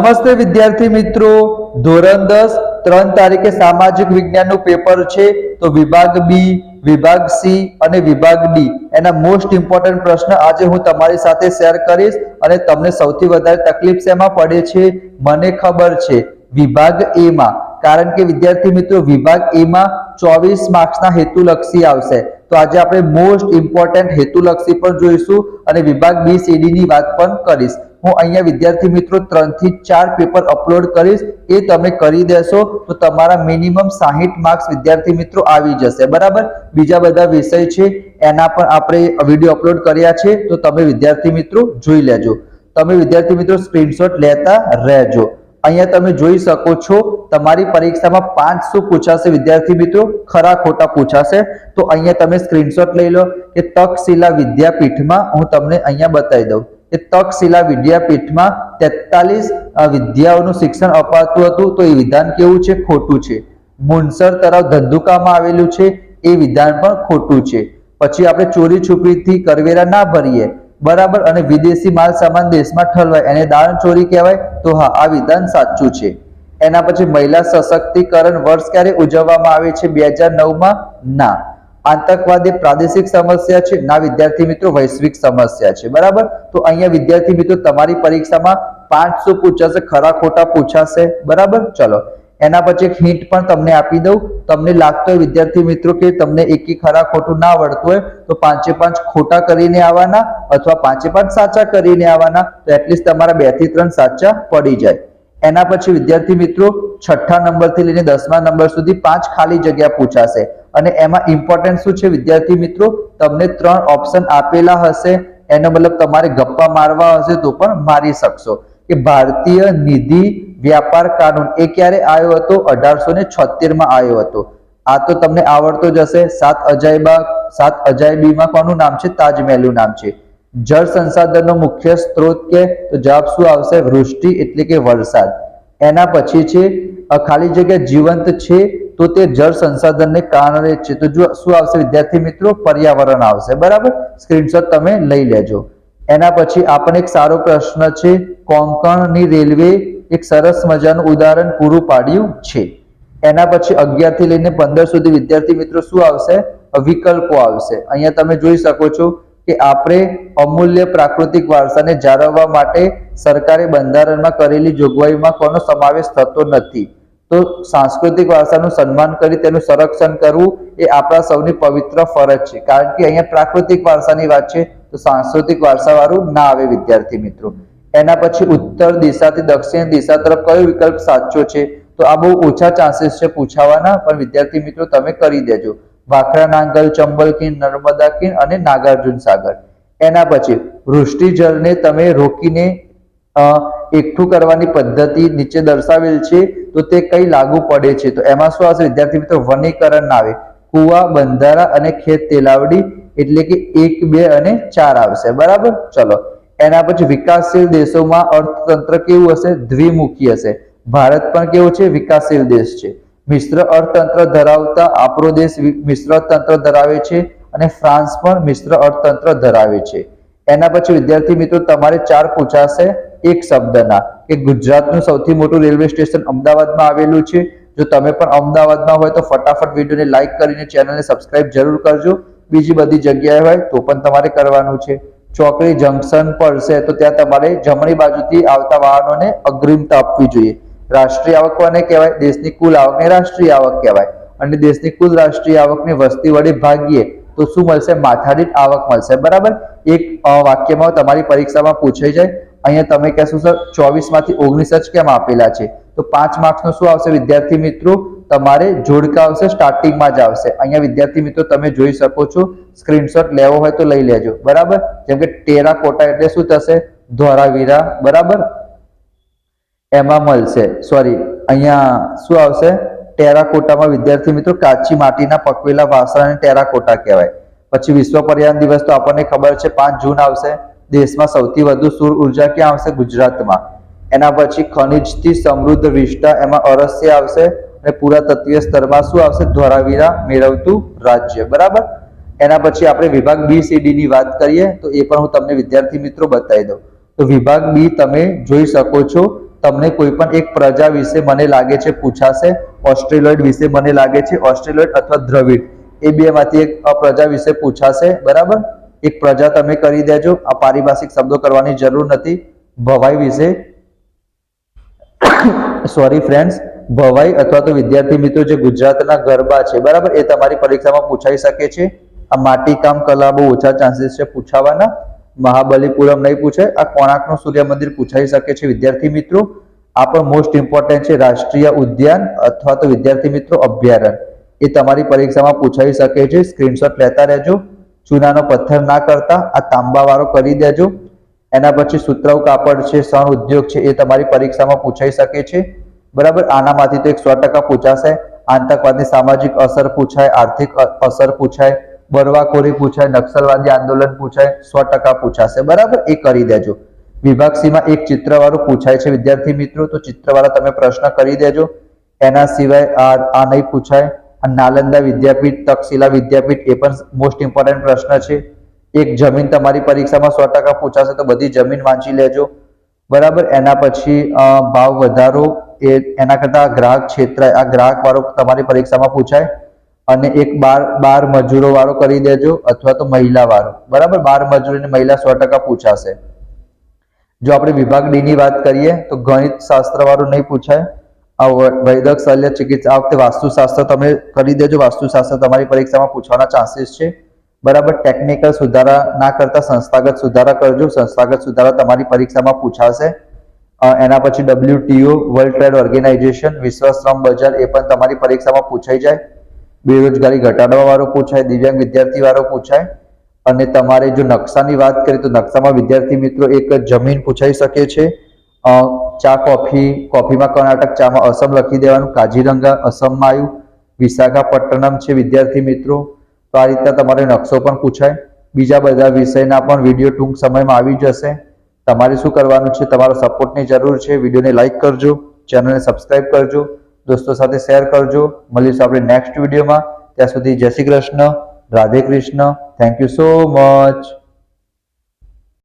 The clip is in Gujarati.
નમસ્તે વિદ્યાર્થી મિત્રો, ધોરણ 10 3 તારીખે સામાજિક વિજ્ઞાનનું પેપર છે. તો વિભાગ બી, વિભાગ સી અને વિભાગ ડી એના મોસ્ટ ઇમ્પોર્ટન્ટ પ્રશ્ન આજે હું તમારી સાથે શેર કરીશ. અને તમને સૌથી વધારે તકલીફ શેમાં પડે છે મને ખબર છે, વિભાગ એ માં. કારણ કે વિદ્યાર્થી મિત્રો વિભાગ એ માં 24 માર્ક્સના હેતુલક્ષી આવશે. તો આજે આપણે મોસ્ટ ઇમ્પોર્ટન્ટ હેતુલક્ષી પણ જોઈશું અને વિભાગ બી સી ડી ની વાત પણ કરીશ. હું અહીંયા વિદ્યાર્થી મિત્રો 3 થી 4 પેપર અપલોડ કરીશ, એ તમે કરી દેશો તો તમારા મિનિમમ 60 માર્ક્સ વિદ્યાર્થી મિત્રો આવી જશે. બરાબર. બીજા બધા વિષય છે એના પણ આપણે વિડીયો અપલોડ કર્યા છે, તો તમે વિદ્યાર્થી મિત્રો જોઈ લેજો. તમે વિદ્યાર્થી મિત્રો સ્ક્રીનશોટ લેતા રહેજો. અહીંયા તમે જોઈ શકો છો તમારી પરીક્ષામાં 500 પૂછાશે વિદ્યાર્થી મિત્રો, ખરા ખોટા પૂછાશે. તો અહીંયા તમે સ્ક્રીનશોટ લઈ લો કે તક્ષશિલા વિદ્યાપીઠમાં હું તમને અહીંયા બતાવી દઉં કે તક્ષશિલા વિદ્યાપીઠમાં 43 વિદ્યાઓનું શિક્ષણ અપાતું હતું. તો એ વિધાન કેવું છે? ખોટું છે. મુનસર તળાવ ધંધુકામાં આવેલું છે, એ વિધાન પણ ખોટું છે. પછી આપણે ચોરી છુપીથી કરવેરા ના ભરીએ, બરાબર, અને વિદેશી માલ સામાન દેશમાં ઠલવાય એને દાણ ચોરી કહેવાય. તો હા, આ વિધાન સાચું છે. એના પછી મહિલા સશક્તિકરણ વર્ષ ક્યારે ઉજવવામાં આવે છે? 2009 માં. ના. આતંકવાદ એ પ્રાદેશિક સમસ્યા છે? ના વિદ્યાર્થી મિત્રો, વૈશ્વિક સમસ્યા છે. બરાબર. તો અહીંયા વિદ્યાર્થી મિત્રો તમારી પરીક્ષામાં 500 પૂછાશે, ખરા ખોટા પૂછાશે. બરાબર. ચલો એના પછી એક હિન્ટ પણ તમને આપી દઉં. તમને લાગતો હોય વિદ્યાર્થી મિત્રો કે તમને એકી ખરા ખોટું ના આવડતું હોય તો 5 ખોટા કરીને આવવાના અથવા 5 સાચા કરીને આવવાના. તો એટલીસ્ટ તમારા 2 થી 3 સાચા પડી જાય. એના પછી વિદ્યાર્થી મિત્રો 6થા નંબરથી લઈને 10મા નંબર સુધી 5 ખાલી જગ્યા પૂછાશે. અને એમાં ઇમ્પોર્ટન્ટ શું છે વિદ્યાર્થી મિત્રો? તમને 3 ઓપ્શન આપેલા હશે, એનો મતલબ તમારે ગપ્પા મારવા હશે તો પણ મારી શકશો. કે ભારતીય નિધિ વ્યાપાર કાનૂન એ ક્યારે આવ્યો હતો? 1876 માં આવ્યો હતો. આ તો તમને આવડતો જ હશે. 7 અજાયબીમાં કોનું નામ છે? તાજમહેલનું નામ છે. જળ સંસાધનનો મુખ્ય સ્ત્રોત કે? તો જવાબ શું આવશે? વૃષ્ટિ એટલે કે વરસાદ. એના પછી છે ખાલી જગ્યા જીવંત છે તો તે જળ સંસાધનને કારણે છે. તો જો શું આવશે વિદ્યાર્થી મિત્રો? પર્યાવરણ આવશે. બરાબર. સ્ક્રીનશોટ તમે લઈ લેજો. એના પછી આપણને એક સારો પ્રશ્ન છે, કોંકણની રેલવે એક સરસ મજાનું ઉદાહરણ પૂરું પાડ્યું છે. એના પછી 11 થી લઈને 15 સુધી વિદ્યાર્થી મિત્રો શું આવશે? વિકલ્પો આવશે. અહીંયા તમે જોઈ શકો છો કે આપણે અમૂલ્ય પ્રાકૃતિક વારસાને જાળવવા માટે સરકારે બંધારણમાં કરેલી જોગવાઈમાં કોનો સમાવેશ થતો નથી? તો સાંસ્કૃતિક વારસાનું સન્માન કરી તેનું સંરક્ષણ કરવું એ આપણા સૌની પવિત્ર ફરજ છે. કારણ કે અહીંયા પ્રાકૃતિક વારસાની વાત છે, તો સાંસ્કૃતિક વારસા વાળું ના આવે વિદ્યાર્થી મિત્રો. એના પછી ઉત્તર દિશાથી દક્ષિણ દિશા તરફ કયો વિકલ્પ સાચો છે? તો આ બહુ ઓછા ચાન્સીસ છે પૂછાવાના, પણ વિદ્યાર્થી મિત્રો તમે કરી દેજો. ભાખરા નાંગલ, ચંબલ ખીણ, નર્મદા ખીણ અને નાગાર્જુન સાગર. એના પછી વૃષ્ટિ જળને તમે રોકીને એકઠું કરવાની પદ્ધતિ નીચે દર્શાવેલ છે, તો તે કઈ લાગુ પડે છે? તો એમાં શું આવશે વિદ્યાર્થી મિત્રો? વનીકરણ ના આવે. કુવા, બંધારા અને ખેત તેલાવડી એટલે કે 1, 2 અને 4 આવશે. બરાબર. ચલો એના પછી વિકાસશીલ દેશોમાં અર્થતંત્ર કેવું હશે? દ્વિમુખી હશે. ભારત પણ કેવો છે? વિકાસશીલ દેશ છે. મિશ્ર અર્થતંત્ર ધરાવતા આપણો દેશ મિશ્ર અર્થતંત્ર ધરાવે છે અને ફ્રાન્સ પણ મિશ્ર અર્થતંત્ર ધરાવે છે. એના પછી વિદ્યાર્થી મિત્રો તમારે 4 પૂછાશે એક શબ્દના, કે ગુજરાતનું સૌથી મોટું રેલવે સ્ટેશન અમદાવાદમાં આવેલું છે. જો તમે પણ અમદાવાદમાં હોય તો ફટાફટ વિડીયોને લાઈક કરીને ચેનલને સબસ્ક્રાઇબ જરૂર કરજો. બીજી બધી જગ્યાએ હોય તો પણ તમારે કરવાનું છે. ચોકડી જંકશન પડશે તો ત્યાં તમારે જમણી બાજુથી આવતા વાહનોને અગ્રિમતા આપવી જોઈએ. રાષ્ટ્રીય આવક કોને કહેવાય? દેશની કુલ આવકને રાષ્ટ્રીય આવક કહેવાય. અને દેશની કુલ રાષ્ટ્રીય આવકને વસ્તી વડે ભાગીએ તો શું મળશે? માથાદીઠ આવક મળશે. બરાબર. એક વાક્યમાં તમારી પરીક્ષામાં પૂછાઈ જાય. અહીંયા તમે કહેશો સર 24 માંથી 19 જ કેમ આપેલા છે? તો 5 માર્ક્સનો શું આવશે વિદ્યાર્થી મિત્રો? તમારે જોડકા આવશે, સ્ટાર્ટિંગમાં જ આવશે. અહીંયા વિદ્યાર્થી મિત્રો તમે જોઈ શકો છો. સ્ક્રીનશોટ લેવો હોય તો લઈ લેજો. બરાબર. જેમ કે ટેરાકોટા એટલે શું થશે? ધોળાવીરા. બરાબર. એમાં મળશે, સોરી, અહીંયા શું આવશે? ટેરાકોટામાં વિદ્યાર્થી મિત્રો કાચી માટીના પકવેલા વાસણને ટેરાકોટા કહેવાય. પછી વિશ્વ પર્યાવરણ દિવસ તો આપણને ખબર છે 5 જૂન આવશે. દેશમાં સૌથી વધુ સૌર ઉર્જા ક્યાં આવશે? ગુજરાતમાં. એના પછી ખનિજથી સમૃદ્ધ વિસ્ટા, એમાં અરસ્ય આવશે. અને પુરાતત્વીય સ્તરમાં શું આવશે? ધોળાવીરા મેળવતું રાજ્ય. બરાબર. એના પછી આપણે વિભાગ બી સી ડી ની વાત કરીએ તો એ પણ હું તમને વિદ્યાર્થી મિત્રો બતાવી દઉં. તો વિભાગ બી તમે જોઈ શકો છો તમને કોઈ પણ એક પ્રજા વિશે મને લાગે છે પૂછાશે, ઓસ્ટ્રેલોઇડ વિશે મને લાગે છે, ઓસ્ટ્રેલોઇડ અથવા દ્રવિડ, એ બેમાંથી એક પ્રજા વિશે પૂછાશે, બરાબર. એક પ્રજા તમે કરી દેજો, આ પારિભાષિક શબ્દો કરવાની જરૂર નથી. ભવાઈ વિશે સોરી ફ્રેન્ડ્સ, ભવાઈ અથવા તો વિદ્યાર્થી મિત્રો જે ગુજરાતના ગરબા છે, બરાબર, એ તમારી પરીક્ષામાં પૂછાઈ શકે છે. આ માટીકામ કલા બહુ ઓછા ચાન્સીસ છે પૂછાવાના. મહાબલીપુરમ નહીં પૂછાય. આ કોણાર્કનું સૂર્ય મંદિર પૂછાઈ શકે છે વિદ્યાર્થી મિત્રો. આ પણ મોસ્ટ ઇમ્પોર્ટન્ટ છે. રાષ્ટ્રીય ઉદ્યાન અથવા તો વિદ્યાર્થી મિત્રો અભયારણ્ય, એ તમારી પરીક્ષામાં પૂછાઈ શકે છે. સ્ક્રીનશોટ લેતા રહેજો. ચૂનાનો પથ્થર ના કરતા, આ તાંબા વાળો કરી દેજો. એના પછી સુતરાઉ કાપડ છે, સણ ઉદ્યોગ છે, એ તમારી પરીક્ષામાં પૂછાઈ શકે છે, બરાબર. આનામાંથી તો એક 100% પૂછાશે. આતંકવાદની સામાજિક અસર પૂછાય, આર્થિક અસર પૂછાય, બળવાખોરી પૂછાય, નક્સલવાદી આંદોલન પૂછાય, 100% પૂછાશે, બરાબર. એ કરી દેજો. વિભાગ સી માં એક ચિત્રવાળું પૂછાય છે વિદ્યાર્થી મિત્રો, તો ચિત્રવાળા તમે પ્રશ્ન કરી દેજો. એના સિવાય આ નહીં પૂછાય. નાલંદા વિદ્યાપીઠ, તક્ષશિલા વિદ્યાપીઠ, એ પણ મોસ્ટ ઇમ્પોર્ટન્ટ પ્રશ્ન છે. એક જમીન તમારી પરીક્ષામાં 100% પૂછાશે, તો બધી જમીન વાંચી લેજો, બરાબર. એના પછી ભાવ વધારો, એના કરતા ગ્રાહક ક્ષેત્ર, આ ગ્રાહક વાળો તમારી પરીક્ષામાં પૂછાય. અને એક બાર મજૂરો વાળો કરી દેજો, અથવા તો મહિલા વાળો, બરાબર. બાર મજૂર અને મહિલા 100% પૂછાશે. જો આપણે વિભાગ ડી ની વાત કરીએ તો ગણિત શાસ્ત્ર વાળું નહીં પૂછાય. વૈદક શલ્ય ચિકિત્સા, આ વખતે વાસ્તુશાસ્ત્ર તમે કરી દેજો. વાસ્તુશાસ્ત્ર તમારી પરીક્ષામાં પૂછવાના ચાન્સીસ છે, બરાબર. ટેકનિકલ સુધારા ના કરતા સંસ્થાગત સુધારા કરજો. સંસ્થાગત સુધારા તમારી પરીક્ષામાં પૂછાશે. એના પછી WTO, વર્લ્ડ ટ્રેડ ઓર્ગેનાઇઝેશન, વિશ્વ શ્રમ બજાર, એ પણ તમારી પરીક્ષામાં પૂછાઈ જાય. બેરોજગારી ઘટાડવા વાળો પૂછાય, દિવ્યાંગ વિદ્યાર્થી વાળો પૂછાય. અને તમારે જો નકશાની વાત કરીએ તો નકશામાં વિદ્યાર્થી મિત્રો એક જમીન પૂછાઈ શકે છે. ચા, કોફીમાં કર્ણાટક, ચામાં અસમ લખી દેવાનું. કાજીરંગા અસમમાં આવ્યું. વિશાખાપટ્ટનમ છે વિદ્યાર્થી મિત્રો. તો આ રીતના તમારે નકશો પણ પૂછાય. બીજા બધા વિષયના પણ વિડીયો ટૂંક સમયમાં આવી જશે. તમારે શું કરવાનું છે, તમારો સપોર્ટની જરૂર છે. વિડીયોને લાઈક કરજો, ચેનલને સબસ્ક્રાઇબ કરજો, દોસ્તો સાથે શેર કરજો. મળીશું આપણે નેક્સ્ટ વિડીયોમાં. ત્યાં સુધી જય Shri Krishna, Radhe Krishna. Thank you so much.